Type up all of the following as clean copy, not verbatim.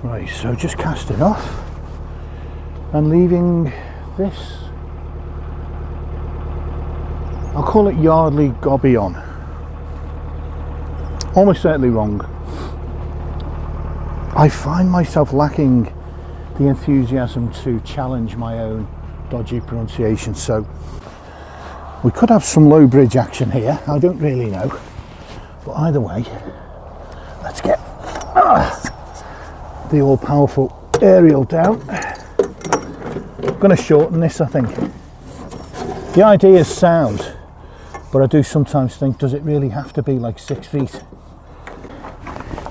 Right, so just casting off and leaving this, I'll call it yardley gobion. Almost certainly wrong. I find myself lacking the enthusiasm to challenge my own dodgy pronunciation, so we could have some low bridge action here. I don't really know, but either way, let's get the all-powerful aerial down. I'm going to shorten this, I think. The idea is sound, but I do sometimes think, does it really have to be like 6 feet?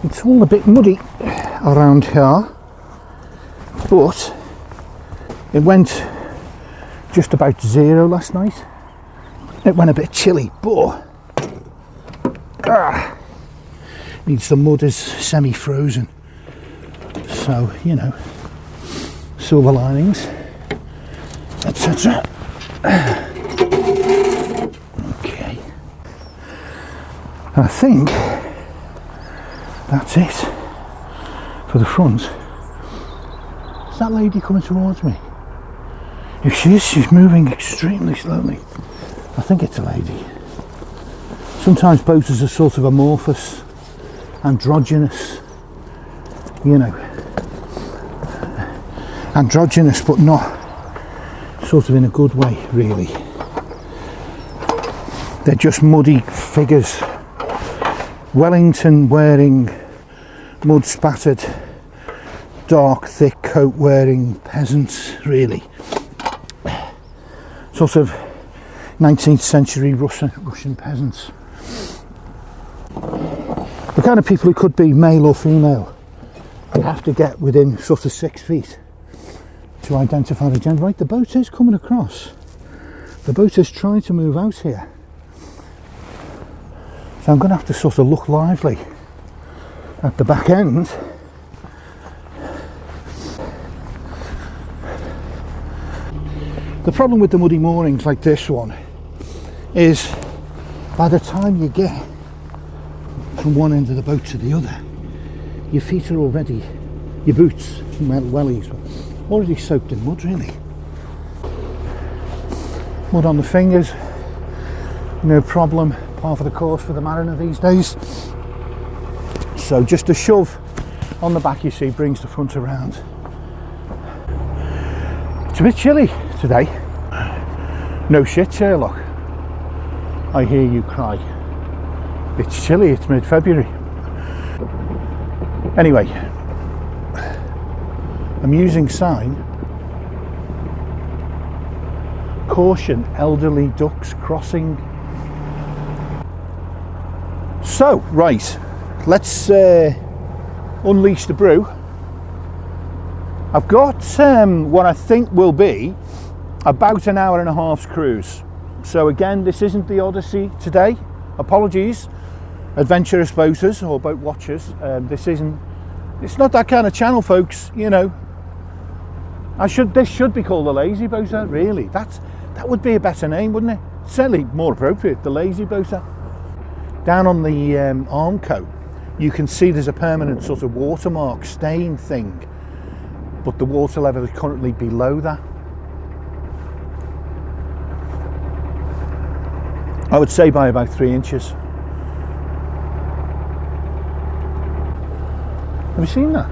It's all a bit muddy around here, but it went just about 0 last night. It went a bit chilly, but means the mud is semi-frozen. So, you know, silver linings, etc. Okay. And I think that's it for the front. Is that lady coming towards me? If she is, she's moving extremely slowly. I think it's a lady. Sometimes boaters are sort of amorphous, androgynous, you know, androgynous, but not sort of in a good way, really. They're just muddy figures, Wellington wearing, mud spattered, dark thick coat wearing peasants, really. Sort of 19th century Russian peasants. The kind of people who could be male or female. You have to get within sort of 6 feet to identify the gender. Right, the boat is coming across. The boat is trying to move out here. So I'm going to have to sort of look lively at the back end. The problem with the muddy moorings like this one is by the time you get from one end of the boat to the other, your feet are already, your boots, wellies, already soaked in mud, really. Mud on the fingers, no problem, par for the course for the mariner these days. So just a shove on the back, you see, brings the front around. It's a bit chilly today. No shit, Sherlock, I hear you cry. It's chilly, it's mid-February. Anyway, amusing sign. Caution, elderly ducks crossing. So, right, let's unleash the brew. I've got what I think will be about an hour and a half's cruise. So again, this isn't the Odyssey today. Apologies, adventurous boaters or boat watchers. It's not that kind of channel, folks. You know, this should be called the Lazy Boater. Really, that would be a better name, wouldn't it? Certainly more appropriate, the Lazy Boater. Down on the arm coat, you can see there's a permanent sort of watermark stain thing, but the water level is currently below that. I would say by about 3 inches. Have you seen that?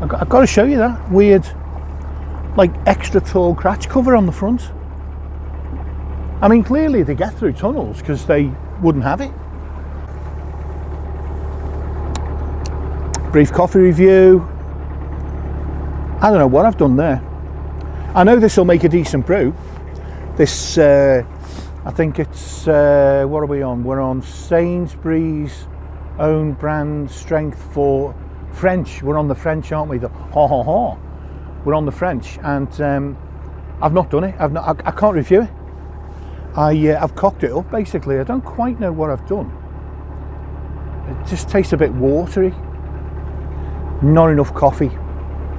I've got to show you that weird, like extra tall crash cover on the front. I mean, clearly they get through tunnels because they wouldn't have it. Brief coffee review. I don't know what I've done there. I know this will make a decent brew. This, I think it's, what are we on? We're on Sainsbury's own brand strength for French. We're on the French, aren't we? We're on the French, and I've not done it. I can't review it. I've cocked it up, basically. I don't quite know what I've done. It just tastes a bit watery. Not enough coffee.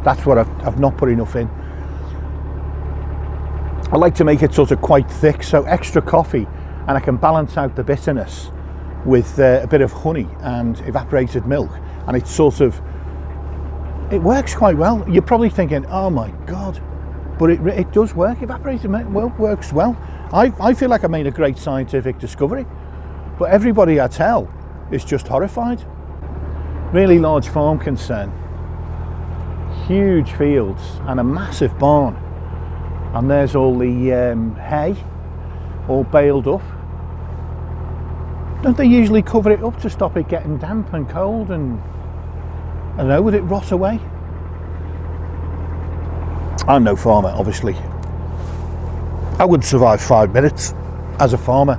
That's what I've not put enough in. I like to make it sort of quite thick, so extra coffee, and I can balance out the bitterness with a bit of honey and evaporated milk, and it works quite well. You're probably thinking, oh my god, but it does work. Evaporated milk works well. I feel like I made a great scientific discovery, but everybody I tell is just horrified. Really large farm concern, huge fields and a massive barn, and there's all the hay all baled up. Don't they usually cover it up to stop it getting damp and cold, and I don't know, would it rot away? I'm no farmer, obviously. I wouldn't survive 5 minutes as a farmer.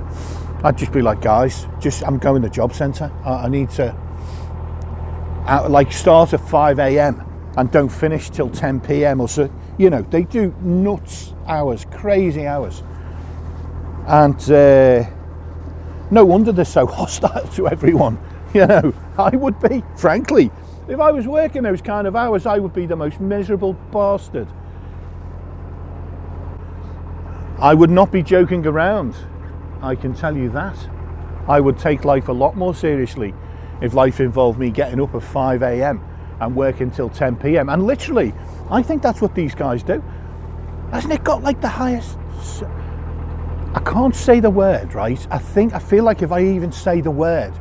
I'd just be like, guys, I'm going to the job centre. I need to start at 5 a.m. and don't finish till 10 p.m. or so. You know, they do nuts hours, crazy hours. And no wonder they're so hostile to everyone. You know, I would be, frankly. If I was working those kind of hours, I would be the most miserable bastard. I would not be joking around, I can tell you that. I would take life a lot more seriously if life involved me getting up at 5 a.m. and working till 10 p.m. And literally, I think that's what these guys do. Hasn't it got like the highest... I can't say the word, right? I feel like if I even say the word,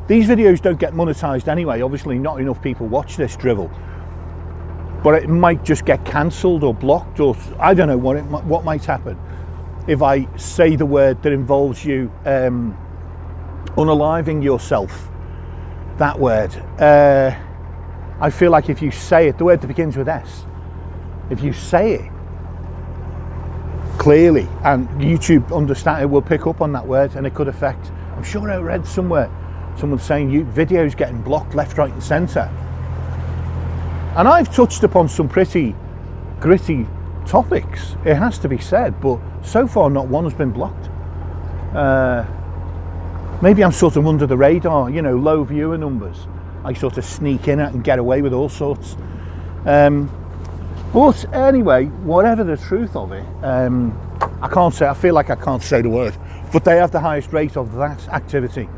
these videos don't get monetized anyway. Obviously, not enough people watch this drivel. But it might just get cancelled or blocked, or I don't know what might happen if I say the word that involves you unaliving yourself. That word. I feel like if you say it, the word that begins with S, if you say it clearly and YouTube it will pick up on that word, and it could affect, I'm sure I read somewhere, someone saying videos getting blocked left, right and centre. And I've touched upon some pretty gritty topics, it has to be said, but so far not one has been blocked. Maybe I'm sort of under the radar, you know, low viewer numbers. I sort of sneak in and get away with all sorts. But anyway, whatever the truth of it, I feel like I can't say the word, but they have the highest rate of that activity.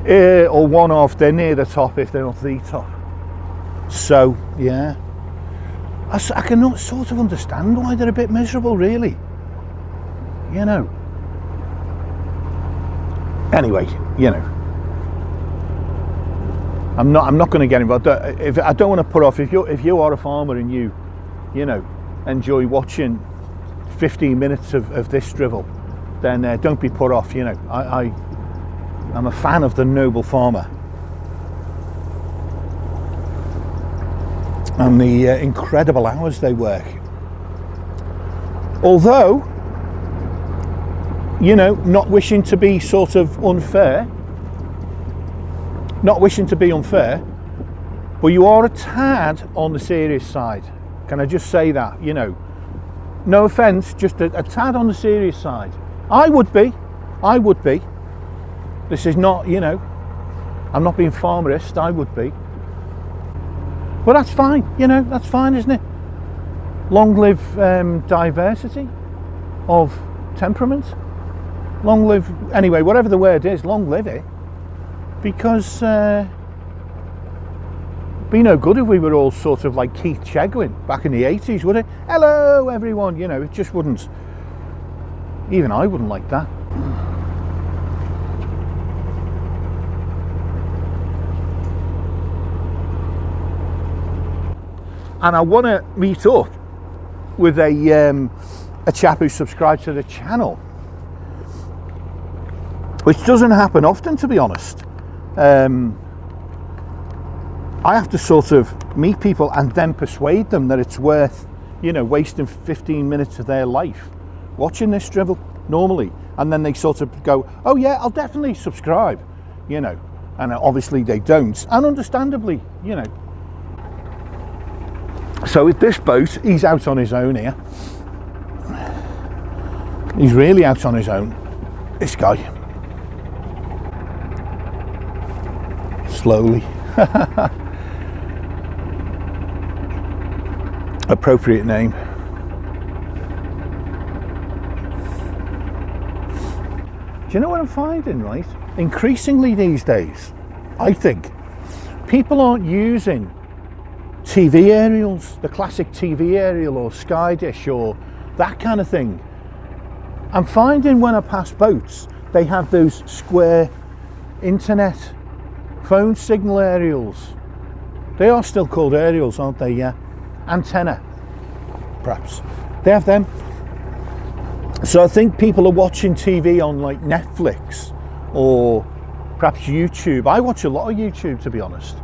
Or one of, they're near the top if they're not the top. So, yeah. I can sort of understand why they're a bit miserable, really. You know. Anyway, you know. I'm not going to get involved. If I don't want to put off, if you are a farmer and you know, enjoy watching 15 minutes of this drivel, then don't be put off. You know, I'm a fan of the noble farmer and the incredible hours they work. Although, you know, not wishing to be sort of unfair, but you are a tad on the serious side. Can I just say that? You know, no offence, just a tad on the serious side. I would be. This is not, you know, I'm not being farmerist, I would be. But that's fine, you know, that's fine, isn't it? Long live diversity of temperament. Long live, anyway, whatever the word is, long live it. Because it'd be no good if we were all sort of like Keith Chegwin back in the 80s, would it? Hello, everyone, you know, it just wouldn't. Even I wouldn't like that. And I want to meet up with a chap who subscribes to the channel, which doesn't happen often, to be honest. I have to sort of meet people and then persuade them that it's worth, you know, wasting 15 minutes of their life watching this drivel normally, and then they sort of go, oh yeah, I'll definitely subscribe, you know, and obviously they don't, and understandably, you know. So with this boat, he's out on his own here. He's really out on his own, this guy. Slowly. Appropriate name. you know what I'm finding, right? Increasingly these days, I think, people aren't using TV aerials, the classic TV aerial or Sky Dish or that kind of thing. I'm finding when I pass boats, they have those square internet phone signal aerials. They are still called aerials, aren't they? Yeah. Antenna, perhaps. They have them. So I think people are watching TV on like Netflix or perhaps YouTube. I watch a lot of YouTube, to be honest.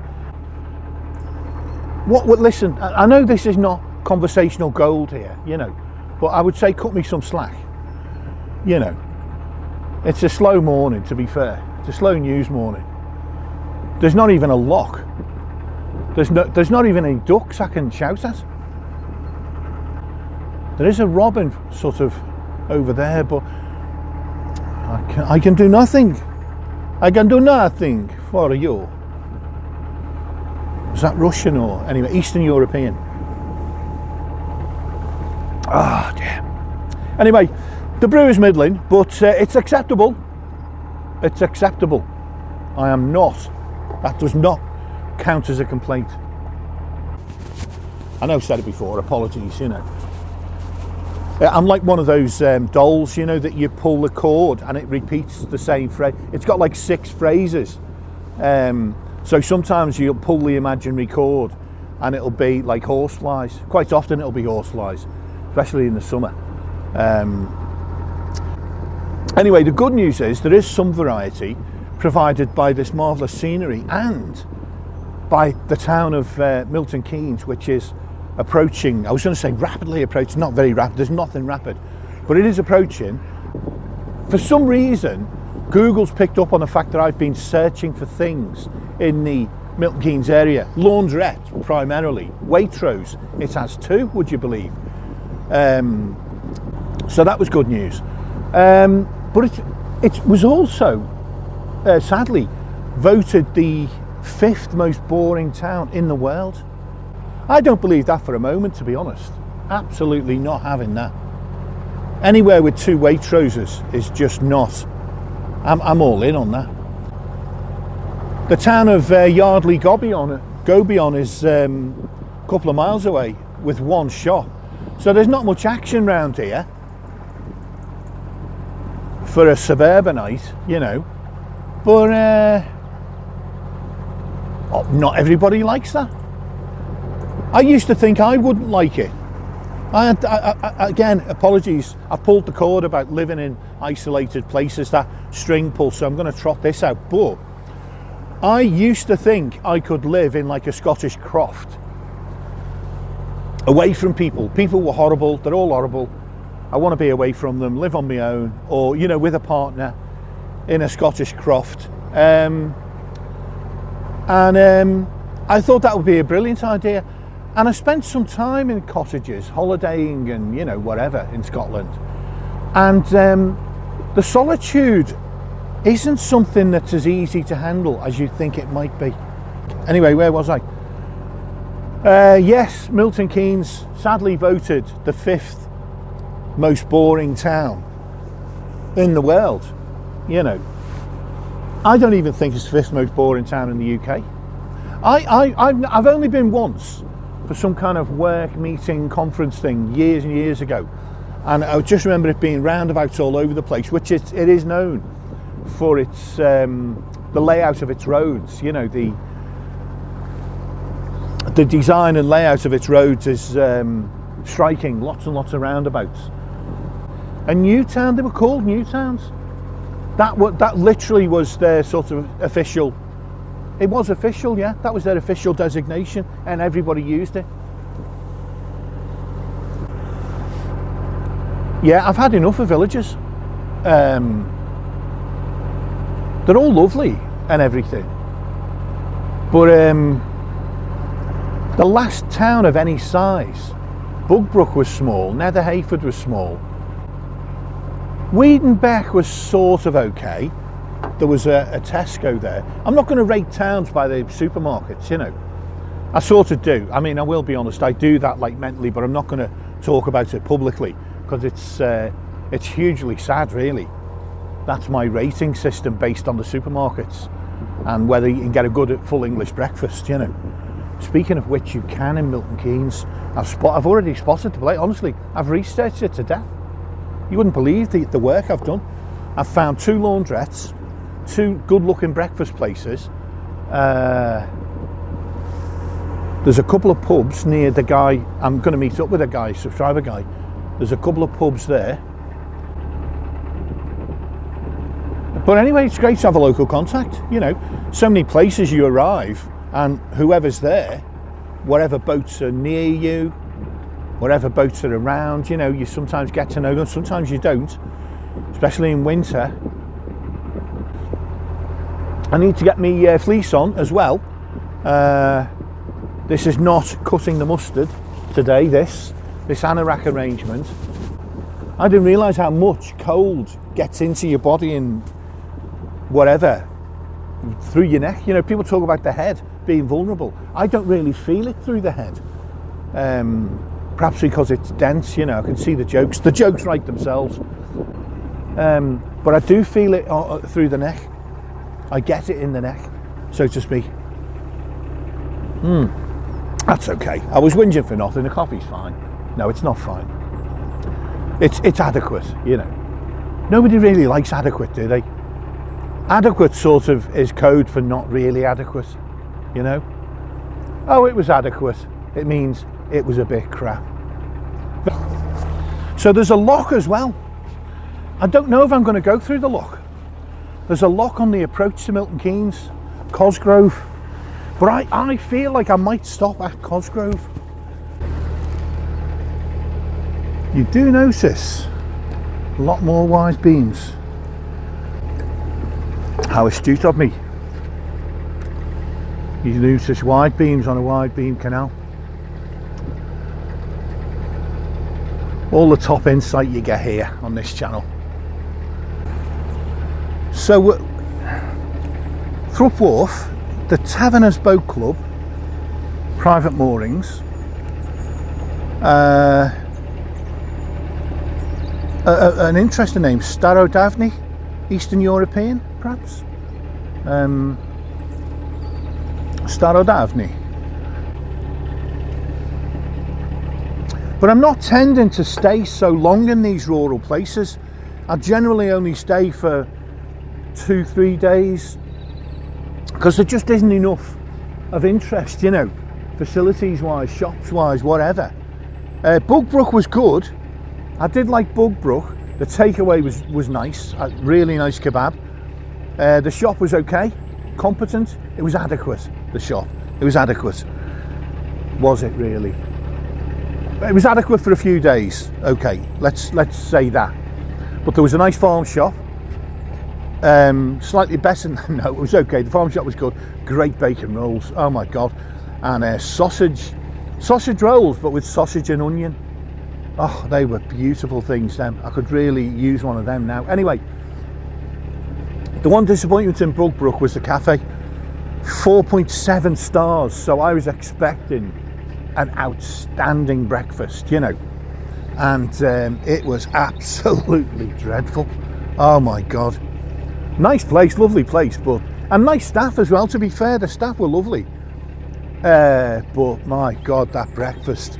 Listen, I know this is not conversational gold here, you know, but I would say cut me some slack. You know, it's a slow morning, to be fair. It's a slow news morning. There's not even a lock. There's not even any ducks I can shout at. There is a robin sort of over there, but I can do nothing. I can do nothing for you. Is that Russian or anyway, Eastern European? Ah, dear. Anyway, the brew is middling, but it's acceptable. It's acceptable. I am not. That does not count as a complaint. I know I've said it before, apologies, you know. I'm like one of those dolls, you know, that you pull the cord and it repeats the same phrase. It's got like 6 phrases. So sometimes you'll pull the imaginary cord and it'll be like horseflies. Quite often it'll be horseflies, especially in the summer. Anyway, the good news is there is some variety provided by this marvellous scenery and by the town of Milton Keynes, which is approaching, I was going to say rapidly approaching, not very rapid, there's nothing rapid, but it is approaching. For some reason, Google's picked up on the fact that I've been searching for things in the Milton Keynes area. Laundrette, primarily. Waitrose, it has 2, would you believe? So that was good news. But it was also, sadly, voted the 5th most boring town in the world. I don't believe that for a moment, to be honest. Absolutely not having that. Anywhere with 2 Waitroses is just not. I'm all in on that. The town of Yardley Gobion is a couple of miles away with 1 shop. So there's not much action round here for a suburbanite, you know. But not everybody likes that. I used to think I wouldn't like it. Again, apologies, I pulled the cord about living in isolated places, that string pull, so I'm going to trot this out. But I used to think I could live in like a Scottish croft, away from people. People were horrible, they're all horrible. I want to be away from them, live on my own, or, you know, with a partner in a Scottish croft. I thought that would be a brilliant idea. And I spent some time in cottages, holidaying and, you know, whatever in Scotland. And the solitude isn't something that's as easy to handle as you think it might be. Anyway, where was I? Yes, Milton Keynes sadly voted the 5th most boring town in the world. You know, I don't even think it's the 5th most boring town in the UK. I've only been once for some kind of work meeting conference thing years and years ago, and I just remember it being roundabouts all over the place, which it is known for its the layout of its roads. You know, the design and layout of its roads is striking. Lots and lots of roundabouts. And Newtown, they were called Newtowns. That literally was their sort of official. It was official, yeah. That was their official designation, and everybody used it. Yeah, I've had enough of villages. They're all lovely and everything, but the last town of any size, Bugbrook was small, Nether Hayford was small, Wiedenbeck was sort of okay. There was a Tesco there. I'm not going to rate towns by the supermarkets, you know. I sort of do. I mean, I will be honest, I do that like mentally, but I'm not going to talk about it publicly because it's hugely sad, really. That's my rating system based on the supermarkets and whether you can get a good full English breakfast, you know. Speaking of which, you can in Milton Keynes. I've already spotted the place. Honestly, I've researched it to death. You wouldn't believe the work I've done. I've found 2 laundrettes, 2 good-looking breakfast places. There's a couple of pubs near the guy. I'm going to meet up with a guy, subscriber guy. There's a couple of pubs there. But anyway, it's great to have a local contact. You know, so many places you arrive and whoever's there, whatever boats are near you, whatever boats are around, you know, you sometimes get to know them, sometimes you don't, especially in winter. I need to get me fleece on as well. This is not cutting the mustard today, this anorak arrangement. I didn't realise how much cold gets into your body and whatever, through your neck. You know, people talk about the head being vulnerable. I don't really feel it through the head. Perhaps because it's dense, you know, I can see the jokes. The jokes write themselves. But I do feel it through the neck. I get it in the neck, so to speak. That's okay. I was whinging for nothing. The coffee's fine. No, it's not fine. It's adequate, you know. Nobody really likes adequate, do they? Adequate sort of is code for not really adequate, you know. Oh, it was adequate. It means it was a bit crap. So there's a lock as well. I don't know if I'm going to go through the lock. There's a lock on the approach to Milton Keynes, Cosgrove. But I feel like I might stop at Cosgrove. You do notice a lot more wide beams. How astute of me. You notice wide beams on a wide beam canal. All the top insight you get here on this channel. So, Thrupp Wharf, the Taverners Boat Club, private moorings. An interesting name, Starodavny, Eastern European, perhaps. Starodavny. But I'm not tending to stay so long in these rural places. I generally only stay for 2-3 days because there just isn't enough of interest, you know, facilities wise, shops wise, whatever. Bugbrook was good. I did like Bugbrook. The takeaway was nice, a really nice kebab. The shop was okay, competent. It was adequate. The shop, it was adequate. Was it really? It was adequate for a few days. Okay, let's say that. But there was a nice farm shop. Slightly better. No, it was okay. The farm shop was good. Great bacon rolls. Oh my god, and sausage rolls, but with sausage and onion. Oh, they were beautiful things. Them. I could really use one of them now. Anyway, the one disappointment in Bugbrook was the cafe. 4.7 stars. So I was expecting an outstanding breakfast, you know, and it was absolutely dreadful. Oh my god. Nice place, lovely place, but and nice staff as well, to be fair. The staff were lovely, but my god, that breakfast,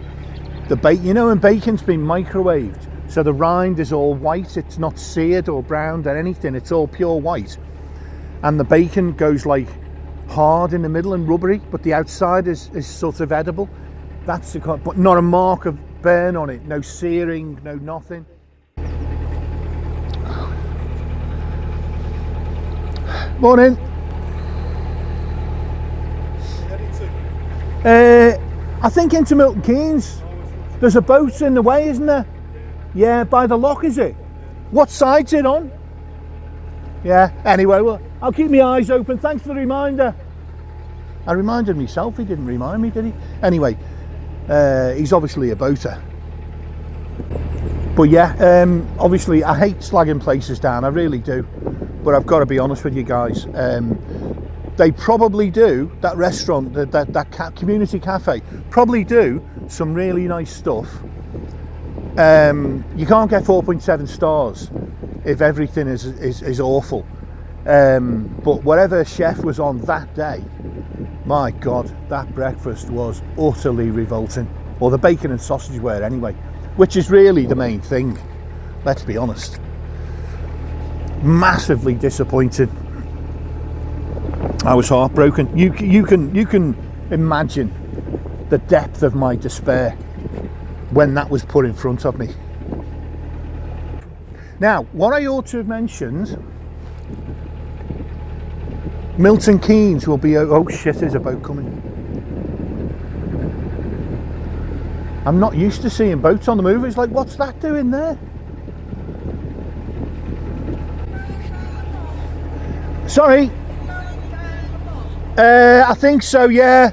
the bacon, you know, when bacon's been microwaved, so the rind is all white, it's not seared or browned or anything, it's all pure white, and the bacon goes like hard in the middle and rubbery, but the outside is sort of edible. That's the kind, but not a mark of burn on it, no searing, no nothing. Morning. I think into Milton Keynes. There's a boat in the way, isn't there? Yeah, by the lock, is it? What side's it on? Yeah, anyway, well, I'll keep my eyes open. Thanks for the reminder. I reminded myself, he didn't remind me, did he? Anyway, he's obviously a boater. But yeah, obviously I hate slagging places down, I really do. But I've got to be honest with you guys. They probably do, that restaurant, that community cafe, probably do some really nice stuff. You can't get 4.7 stars if everything is awful. But whatever chef was on that day, my God, that breakfast was utterly revolting. Or the bacon and sausage were anyway, which is really the main thing, let's be honest. Massively disappointed. I was heartbroken. You can imagine the depth of my despair when that was put in front of me. Now, what I ought to have mentioned, Milton Keynes will be, oh shit, there's a boat coming. I'm not used to seeing boats on the move. It's like, what's that doing there? Sorry? I think so, yeah.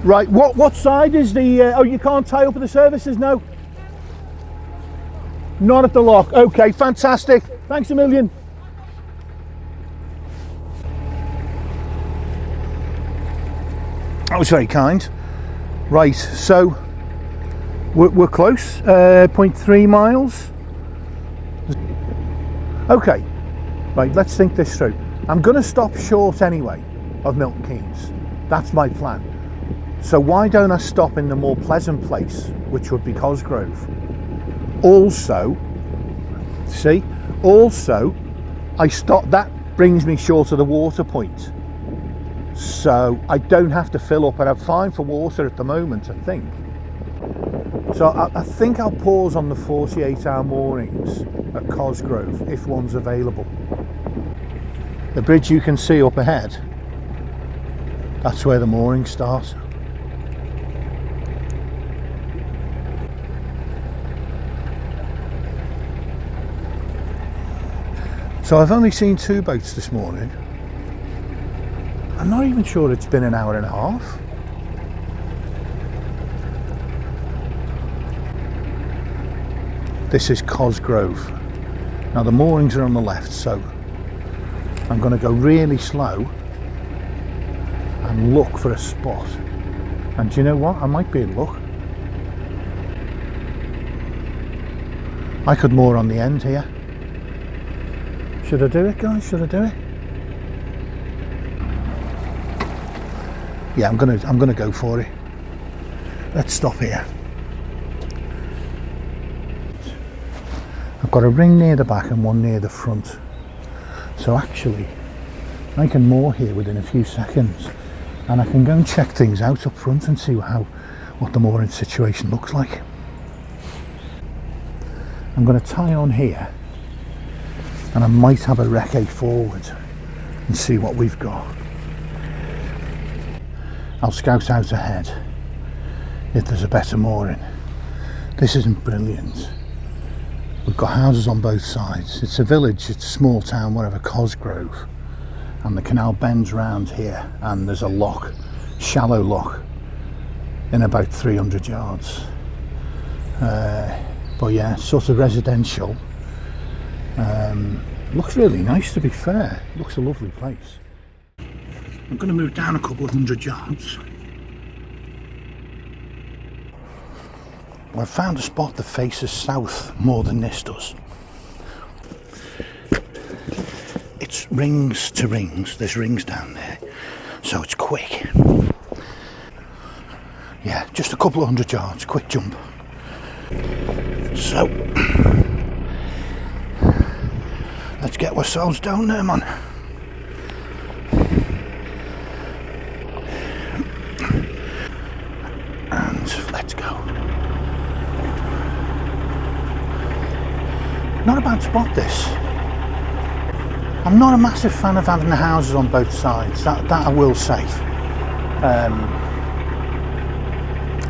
Right, what side is the, oh, you can't tie up at the services, no? Not at the lock. Okay, fantastic. Thanks a million. That was very kind. Right, so we're close, 0.3 miles. Okay, right, let's think this through. I'm going to stop short anyway of Milton Keynes. That's my plan. So why don't I stop in the more pleasant place, which would be Cosgrove? Also, I stop, that brings me short of the water point. So I don't have to fill up, and I'm fine for water at the moment, I think. So I think I'll pause on the 48-hour moorings at Cosgrove if one's available. The bridge you can see up ahead, that's where the moorings start. So I've only seen 2 boats this morning. I'm not even sure it's been an hour and a half. This is Cosgrove. Now the moorings are on the left, so I'm going to go really slow and look for a spot. And do you know what? I might be in luck. I could moor on the end here. Should I do it, guys? Should I do it? Yeah, I'm gonna go for it. Let's stop here. I've got a ring near the back and one near the front. So actually, I can moor here within a few seconds, and I can go and check things out up front and see what the mooring situation looks like. I'm going to tie on here, and I might have a recce forward and see what we've got. I'll scout out ahead if there's a better mooring. This isn't brilliant. We've got houses on both sides. It's a village, it's a small town, whatever, Cosgrove. And the canal bends round here, and there's a lock, shallow lock, in about 300 yards. But yeah, sort of residential. Looks really nice, to be fair. Looks a lovely place. I'm going to move down a couple of 100 yards. I've found a spot that faces south more than this does. It's rings to rings. There's rings down there, so it's quick. Yeah, just a couple of 100 yards, quick jump. So let's get ourselves down there, man. And let's go. Not a bad spot, this. I'm not a massive fan of having the houses on both sides, that I will say.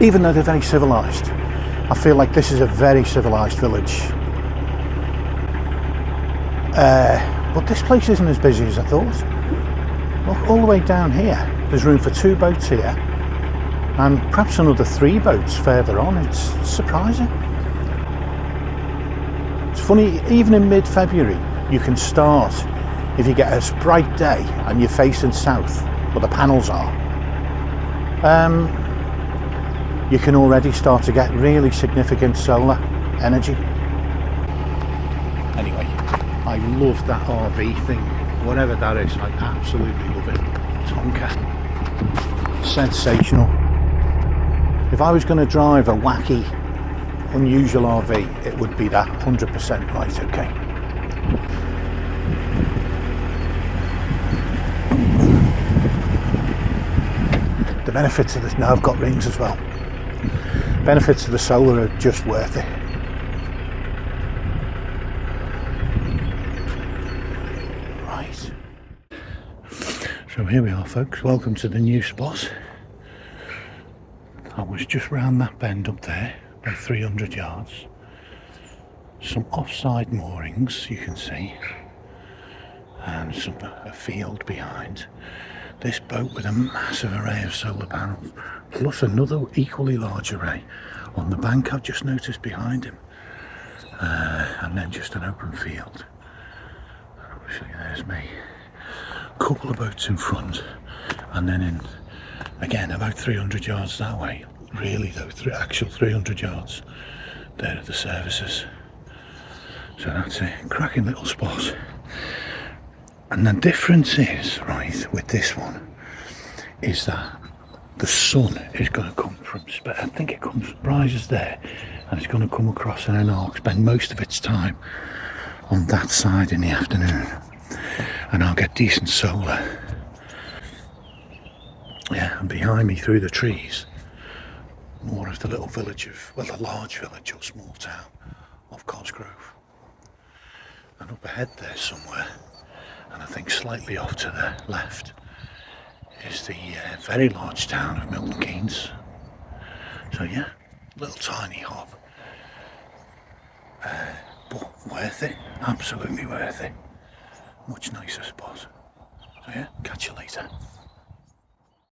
Even though they're very civilised, I feel like this is a very civilised village. But this place isn't as busy as I thought. Look, all the way down here, there's room for 2 boats here, and perhaps another 3 boats further on. It's surprising. It's funny, even in mid-February, you can start, if you get a bright day and you're facing south, where the panels are, you can already start to get really significant solar. energy. Anyway, I love that RV thing, whatever that is. I absolutely love it. Tonka, sensational. If I was going to drive a wacky, unusual RV, it would be that 100%. Right, okay. The benefits of this, now I've got rings as well. Benefits of the solar are just worth it. Right. So here we are, folks. Welcome to the new spot. I was just round that bend up there, about 300 yards. Some offside moorings, you can see, and a field behind. This boat with a massive array of solar panels, plus another equally large array on the bank I've just noticed behind him, and then just an open field. And obviously there's me. A couple of boats in front, and then in again about 300 yards that way. Really though, actual 300 yards. There are the services. So that's a cracking little spot. And the difference is, right, with this one, is that the sun is going to come from, I think it rises there, and it's going to come across in an arc, spend most of its time on that side in the afternoon, and I'll get decent solar. Yeah, and behind me through the trees, more of the little village of, well, the large village or small town of Cosgrove. And up ahead there somewhere, and I think slightly off to the left, is the very large town of Milton Keynes. So yeah, little tiny hop, but worth it, absolutely worth it. Much nicer spot. So yeah, catch you later.